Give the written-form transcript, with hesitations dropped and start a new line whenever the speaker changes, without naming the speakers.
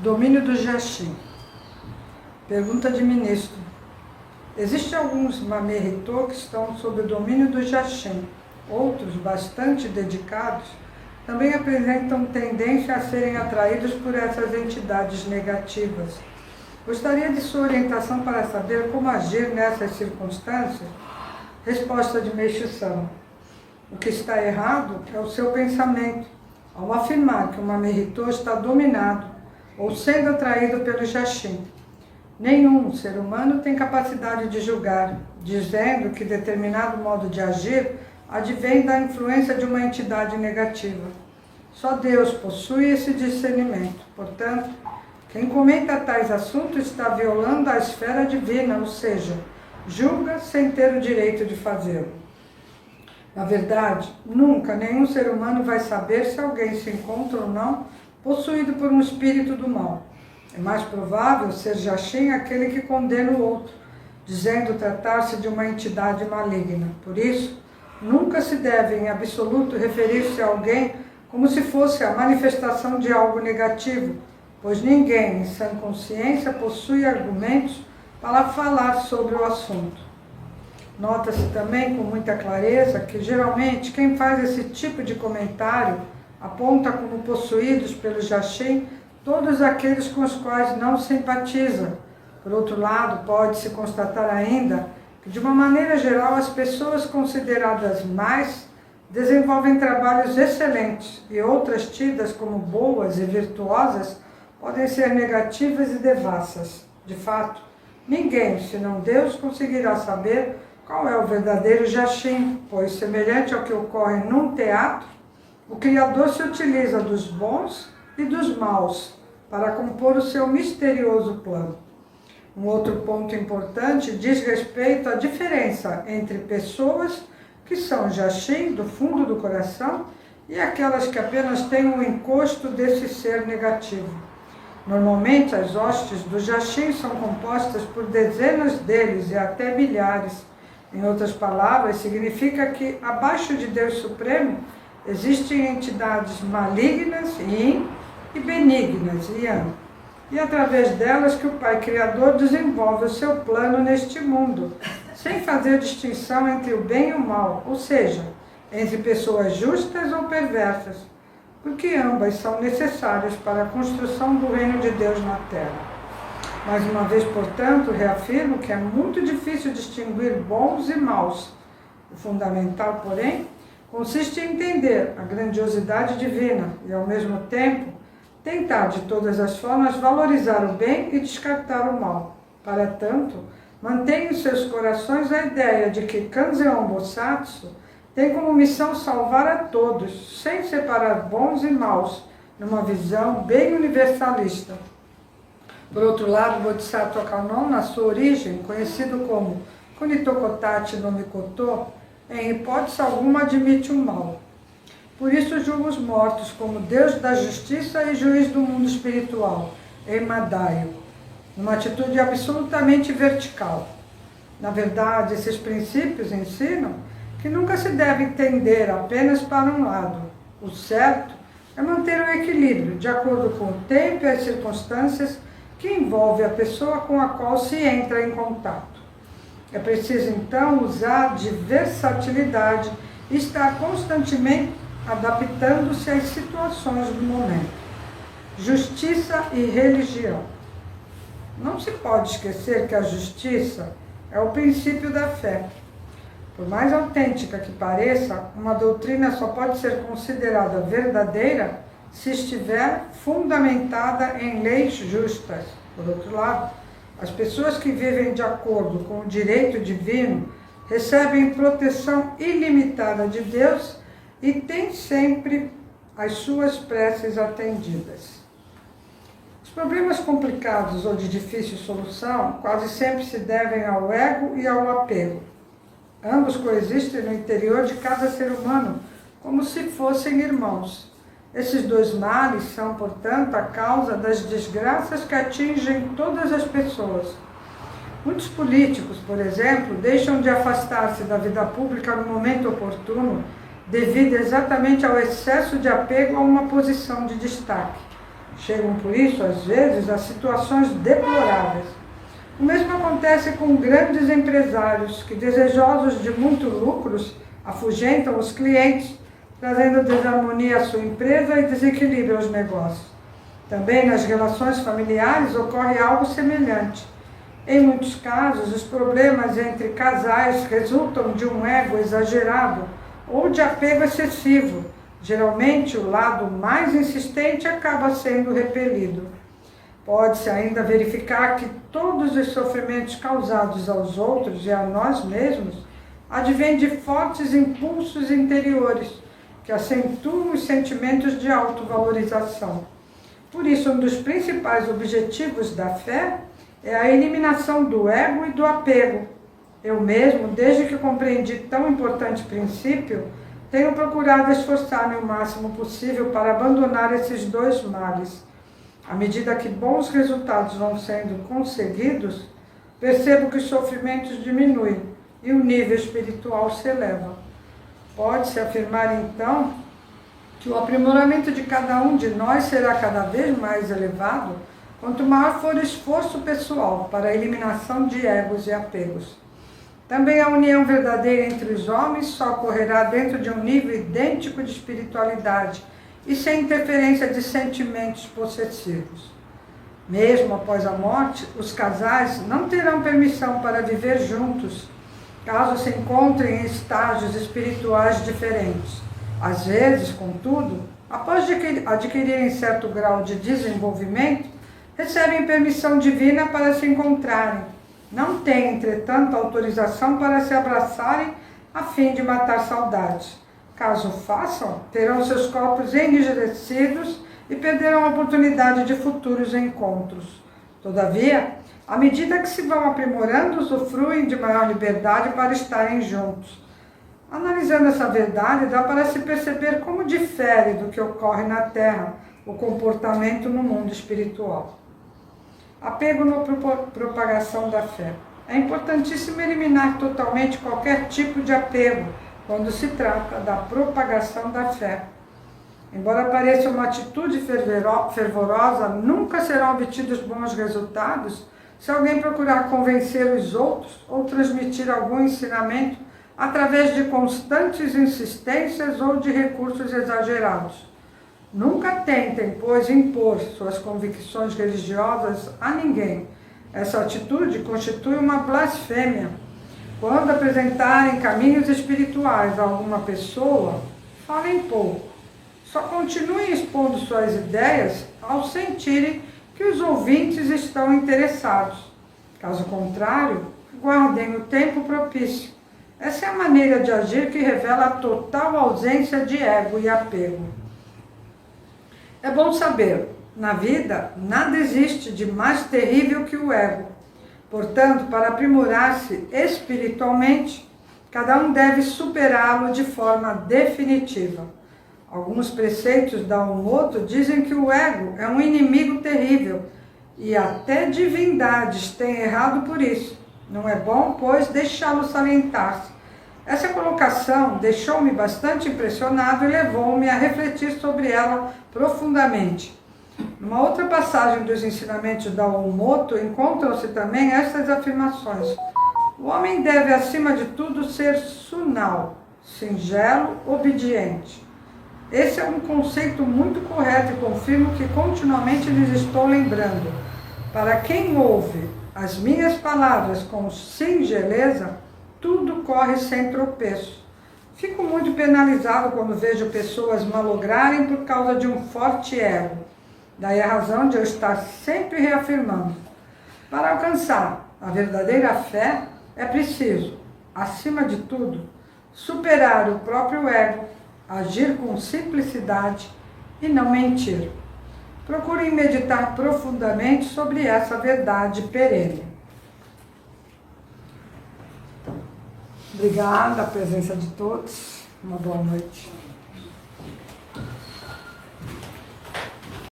Domínio do Jaxim. Pergunta de ministro. Existem alguns Mamerritô que estão sob o domínio do Jaxim. Outros, bastante dedicados, também apresentam tendência a serem atraídos por essas entidades negativas. Gostaria de sua orientação para saber como agir nessas circunstâncias? Resposta de Meixo-sama. O que está errado é o seu pensamento, ao afirmar que o Mamerritô está dominado ou sendo atraído pelo Jaxim. Nenhum ser humano tem capacidade de julgar, dizendo que determinado modo de agir advém da influência de uma entidade negativa. Só Deus possui esse discernimento. Portanto, quem comenta tais assuntos está violando a esfera divina, ou seja, julga sem ter o direito de fazê-lo. Na verdade, nunca nenhum ser humano vai saber se alguém se encontra ou não possuído por um espírito do mal. É mais provável ser Jaxim aquele que condena o outro, dizendo tratar-se de uma entidade maligna. Por isso, nunca se deve, em absoluto, referir-se a alguém como se fosse a manifestação de algo negativo, pois ninguém, em sã consciência, possui argumentos para falar sobre o assunto. Nota-se também com muita clareza que, geralmente, quem faz esse tipo de comentário aponta como possuídos pelo Jaxim todos aqueles com os quais não simpatiza. Por outro lado, pode-se constatar ainda que, de uma maneira geral, as pessoas consideradas más desenvolvem trabalhos excelentes e outras tidas como boas e virtuosas podem ser negativas e devassas. De fato, ninguém, senão Deus, conseguirá saber qual é o verdadeiro Jaxim, pois, semelhante ao que ocorre num teatro, o Criador se utiliza dos bons e dos maus para compor o seu misterioso plano. Um outro ponto importante diz respeito à diferença entre pessoas que são Jaxim do fundo do coração e aquelas que apenas têm um encosto desse ser negativo. Normalmente, as hostes do Jaxim são compostas por dezenas deles e até milhares. Em outras palavras, significa que, abaixo de Deus Supremo, existem entidades malignas, Yin, e benignas, Yang, e através delas que o Pai Criador desenvolve o seu plano neste mundo, sem fazer distinção entre o bem e o mal, ou seja, entre pessoas justas ou perversas, porque ambas são necessárias para a construção do reino de Deus na Terra. Mais uma vez, portanto, reafirmo que é muito difícil distinguir bons e maus. O fundamental, porém, consiste em entender a grandiosidade divina e, ao mesmo tempo, tentar de todas as formas valorizar o bem e descartar o mal. Para tanto, mantenha em seus corações a ideia de que Kanzeon Bosatsu tem como missão salvar a todos, sem separar bons e maus, numa visão bem universalista. Por outro lado, Bodhisattva Kannon, na sua origem, conhecido como Kunitokotachi no Mikoto, em hipótese alguma admite o mal. Por isso julga os mortos como Deus da justiça e juiz do mundo espiritual, Emadaio, numa atitude absolutamente vertical. Na verdade, esses princípios ensinam que nunca se deve tender apenas para um lado. O certo é manter o equilíbrio, de acordo com o tempo e as circunstâncias que envolve a pessoa com a qual se entra em contato. É preciso, então, usar de versatilidade e estar constantemente adaptando-se às situações do momento. Justiça e religião. Não se pode esquecer que a justiça é o princípio da fé. Por mais autêntica que pareça, uma doutrina só pode ser considerada verdadeira se estiver fundamentada em leis justas. Por outro lado, as pessoas que vivem de acordo com o direito divino recebem proteção ilimitada de Deus e têm sempre as suas preces atendidas. Os problemas complicados ou de difícil solução quase sempre se devem ao ego e ao apego. Ambos coexistem no interior de cada ser humano, como se fossem irmãos. Esses dois males são, portanto, a causa das desgraças que atingem todas as pessoas. Muitos políticos, por exemplo, deixam de afastar-se da vida pública no momento oportuno, devido exatamente ao excesso de apego a uma posição de destaque. Chegam, por isso, às vezes, a situações deploráveis. O mesmo acontece com grandes empresários que, desejosos de muitos lucros, afugentam os clientes, trazendo desarmonia à sua empresa e desequilíbrio aos negócios. Também nas relações familiares ocorre algo semelhante. Em muitos casos, os problemas entre casais resultam de um ego exagerado ou de apego excessivo. Geralmente, o lado mais insistente acaba sendo repelido. Pode-se ainda verificar que todos os sofrimentos causados aos outros e a nós mesmos advêm de fortes impulsos interiores que acentuam os sentimentos de autovalorização. Por isso, um dos principais objetivos da fé é a eliminação do ego e do apego. Eu mesmo, desde que compreendi tão importante princípio, tenho procurado esforçar-me o máximo possível para abandonar esses dois males. À medida que bons resultados vão sendo conseguidos, percebo que os sofrimentos diminuem e o nível espiritual se eleva. Pode-se afirmar, então, que o aprimoramento de cada um de nós será cada vez mais elevado quanto maior for o esforço pessoal para a eliminação de egos e apegos. Também a união verdadeira entre os homens só ocorrerá dentro de um nível idêntico de espiritualidade e sem interferência de sentimentos possessivos. Mesmo após a morte, os casais não terão permissão para viver juntos, caso se encontrem em estágios espirituais diferentes. Às vezes, contudo, após adquirirem certo grau de desenvolvimento, recebem permissão divina para se encontrarem. Não têm, entretanto, autorização para se abraçarem a fim de matar saudades. Caso façam, terão seus corpos enrijecidos e perderão a oportunidade de futuros encontros. Todavia, à medida que se vão aprimorando, usufruem de maior liberdade para estarem juntos. Analisando essa verdade, dá para se perceber como difere do que ocorre na Terra o comportamento no mundo espiritual. Apego na propagação da fé. É importantíssimo eliminar totalmente qualquer tipo de apego quando se trata da propagação da fé. Embora pareça uma atitude fervorosa, nunca serão obtidos bons resultados se alguém procurar convencer os outros ou transmitir algum ensinamento através de constantes insistências ou de recursos exagerados. Nunca tentem, pois, impor suas convicções religiosas a ninguém. Essa atitude constitui uma blasfêmia. Quando apresentarem caminhos espirituais a alguma pessoa, falem pouco. Só continuem expondo suas ideias ao sentirem que os ouvintes estão interessados. Caso contrário, guardem o tempo propício. Essa é a maneira de agir que revela a total ausência de ego e apego. É bom saber, na vida, nada existe de mais terrível que o ego. Portanto, para aprimorar-se espiritualmente, cada um deve superá-lo de forma definitiva. Alguns preceitos da Umoto dizem que o ego é um inimigo terrível e até divindades têm errado por isso. Não é bom, pois, deixá-lo salientar-se. Essa colocação deixou-me bastante impressionado e levou-me a refletir sobre ela profundamente. Numa outra passagem dos ensinamentos da Umoto encontram-se também estas afirmações. O homem deve, acima de tudo, ser sunal, singelo, obediente. Esse é um conceito muito correto e confirmo que continuamente lhes estou lembrando. Para quem ouve as minhas palavras com singeleza, tudo corre sem tropeço. Fico muito penalizado quando vejo pessoas malograrem por causa de um forte ego. Daí a razão de eu estar sempre reafirmando. Para alcançar a verdadeira fé, é preciso, acima de tudo, superar o próprio ego, agir com simplicidade e não mentir. Procurem meditar profundamente sobre essa verdade perene. Obrigada a presença de todos. Uma boa noite.